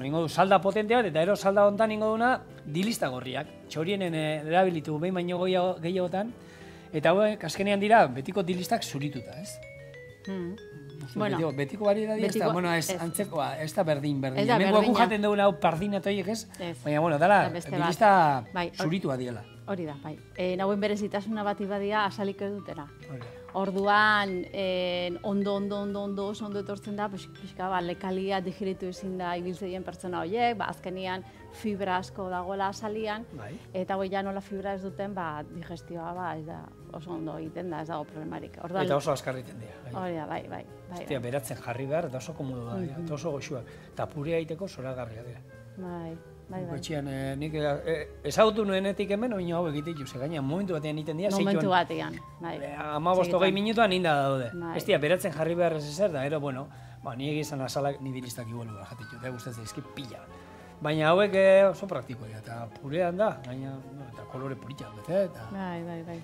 ingo du salda potente bat, eta ero salda hontan ingo duna dilista gorriak. Txorienen erabilitu behin baino gehiagotan, eta hauek azkenean dira betiko dilistak zurituta, ez? Bueno, betiko variedadi ez da, bueno, ez antzekoa, ez da berdin. Ez da Hemen berdina. jaten duguna hau pardinatoiek ez? Baina, bueno, dala, dilista zuritua diela. Hori da, bai. Nauen berezitasuna bat ibadia asalik ez dutena. Hori da. Orduan, oso ondo etortzen da, pixka, lekalia digeritu ezin da ibiltzeien pertsona horiek, azkenian fibra asko dagoela asalian, eta hoi ja nola fibra ez duten, digestioa ez da oso ondo egiten da, ez dago problemarik. Eta oso askarriten dira. Hori da, bai. Ostia, beratzen jarri behar, eta oso komodo da, eta oso goxuak. Eta purea egiteko zoragarria dira. Bai. Etxean, nik ezagutu nuenetik hemen, oin hau egitik juze, gaina momentu batean egiten dira, momentu batean, bai. 15-20 minutuan inda daude. Ez dira, beratzen jarri behar ez ezer da, ero, bueno, ni egizan asalak ni dilistak iguelu jatetxo, eta gustatzen izki pila. Baina hauek oso praktikoa dira, eta purean da, gaina, eta kolore puritxak, eta... Bai.